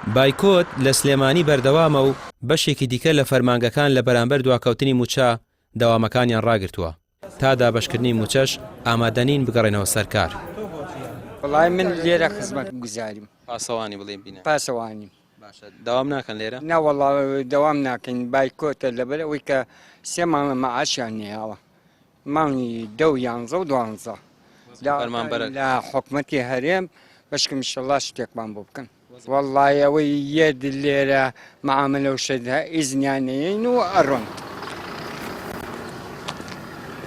بایکۆت لە سلێمانی بەردەوامە و بەشێکی دیکە لە فەرمانگەکان لە بەرامبەر دواکەوتنی موچە دەوامەکانیان ڕاگرتووە. تا دابەشکردنی موچەش ئامادەنین بگەڕێنەوە سەرکار. وڵای من لێرە خزمەت گوزاریم. پاسەوانی بڵێن بینە. پاسەوانیم. باشە داوام ناکەن لێرە؟ نەوەڵڵا دەوام ناکەین بایکۆتە لەبەر ئەوەی کە 3 مانگە مەعاشیان نێیاوە. مانگی 10 و 11 و 12 لە حکومەتی هەرێم بەشکم ئینشەڵڵا شتێکمان بۆ بکەن. وەڵڵای ئەوەی یەد لێرە مەعاملە و شەدا ئیزنیان نەیەین و ئەڕۆن.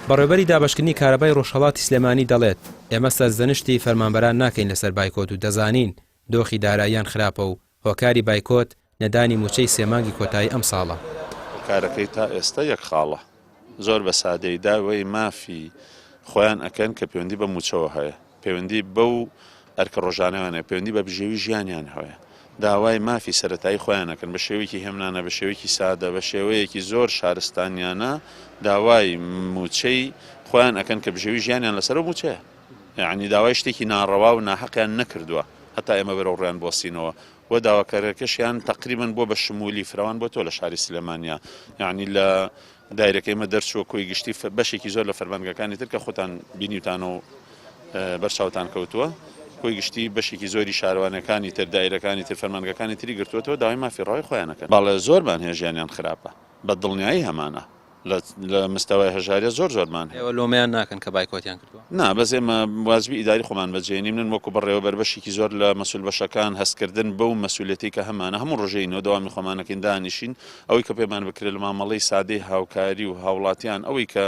بەڕێوەبەری دابەشکردنی کارەبای ڕۆژهەڵاتی سلێمانی دەڵێت ئێمە سەرزەنشتی فەرمانبەران ناکەین لەسەر بایکۆت و دەزانین دۆخی داراییان خراپە و هۆکاری بایکۆت نەدانی موچەی 3 مانگی کۆتایی ئەم ساڵە. هۆکارەکەی تا ئێستا یەک خاڵە زۆر بە سادەی داوای مافی خۆیان ئەکەن کە پەیوەندی بە موچەوە هەیە، پەیوەندی بەو ئەرکە ڕۆژانەوانە، پەیوەندی بە بژێوی ژیانیان هەیە، داوای مافی سەرەتایی خۆیان ئەکەن بە شێوەیەکی هێمنانە، بە شێوەیەکی سادە، بە شێوەیەکی زۆر شارستانیانە داوای موچەی خۆیان ئەکەن کە بژێوی ژیانیان لەسەر موچەیە. یعنی داوای شتێکی ناڕەوا و ناحەقیان نەکردووە هەتا ئێمە بەرەو ڕێیان بۆسینەوە و داواکارەکەشیان تقریبا بۆ بە شمولی فراوان بۆ تۆ لە شاری سلێمانیا. یعنی لە دایرەکەی مە دەرچووە کۆی گشتی بەشێکی زۆر لە فەرمانگەکانی تر کە خۆتان بینیوتانە و بەرچاوتان کەوتووە، کۆی گشتی بەشێکی زۆری شارەوانەکانی تر دایرەکانی تر فەرمانگەکانی تری گرتووەتەوە داوای مافی ڕای خۆیانەکەن. باڵێ زۆرمان هەیە ژیانیان خراپە بە دڵنیایی هەمانە لە مستەوای هەژاریە زۆرمان هەیە. لۆمەیان ناکەن کە بایکۆتیان کردووە؟ نا بەس ئێمە واجبی ئیداری خۆمان بەجێنی من وەکو بەڕێوەبەر بەشێکی زۆر لە مەسئول بەشەکان هەستکردن بەو مەسئولەتی کە هەمانە هەموو ڕۆژەینەوە دەوامی خۆمانەکەین دانیشین ئەوەی کە پێمان بکرێت لە مامەڵەی سادەی هاوکاری و هاوڵاتیان ئەوەی کە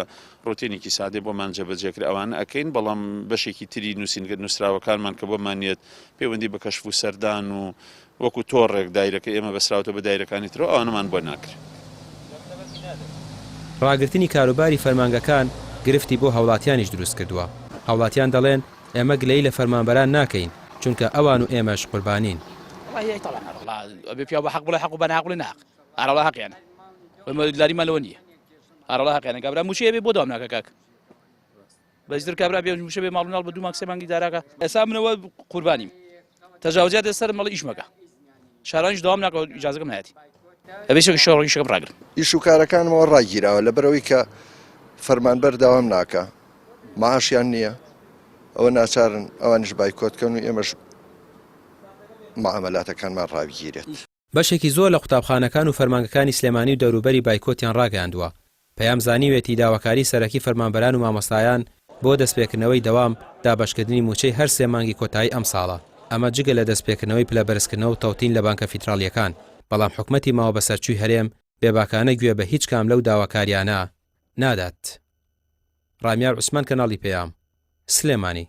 ڕوتینێکی سادەی بۆمان جێبەجێکرد ئەوانە ئەکەین، بەڵام بەشێکی تری نووسراوەکانمان کە بۆمانێت پەیوەندی بە کەشف و سەردان و وەکو تۆڕێک دایرەکە ئێمە بەسراوتە بە دایرەکانی ترەوە ئەوانەمان بۆ ناکرێت. ڕاگررتنی کاروباری فەرمانگەکان گرفتی بۆ هاوڵاتیانیش دروست کردووە. هاوڵاتیان دەڵێن ئێمە گلەی لە فەرمانبەران ناکەین چونکە ئەوان و ئێمەش قوربانین. بیا بە حەق بڵێ حەق و بە ناحق بڵێ ناحق. هەرەڵا حەقیانە. لەریمان لەوە نییە. هەرەڵا حەقیانە کابرا موچەیە بێ بۆ دەوام ناکە کاک. بەزتر کابرا بێ موچە بێ ماڵ بە 2 مانگ 3 مانگی داراکە. ئێستا منەوە قوربانیم. تەجاوزات سەر مەڵی ئیش مەکە. شارانیش دەوام ناکە ئیجازەکەم هەیەتی. ئەبێ شەڕیشەکەم ڕاگرن. ئیش و کارەکانمەوە ڕاگیراوە لەبەرەوەی کە فەرمانبەر داوام ناکە، مەعاشیان نییە، ئەوە ناچارن ئەوانش بایکۆتکەن و ئێمەش مەعامەلاتەکانمان ڕاگیرێت. بەشێکی زۆر لە قوتابخانەکان و فەرمانگەکانی سلێمانی و دەوروبەری بایکۆتیان ڕاگەیاندووە. پەیام زانیوێتی داواکاری سەرەکی فەرمانبەران و مامۆستایان بۆ دەستپێکردنەوەی دەوام دابەشکردنی موچەی هەر 3 مانگی کۆتایی ئەم ساڵە. ئەمە جگە لە دەستپێکردنەوەی پلەبەرزکردنەوە و تەوتین لە بانکە فیدراڵیەکان، بەڵام حکومەتی ماوە بەسەرچووی هەرێم بێباکانە گوێ بە هیچ کام لەو داواکاریانە نادات. ڕامیار عوسمان، کەناڵی پەیام، سلێمانی.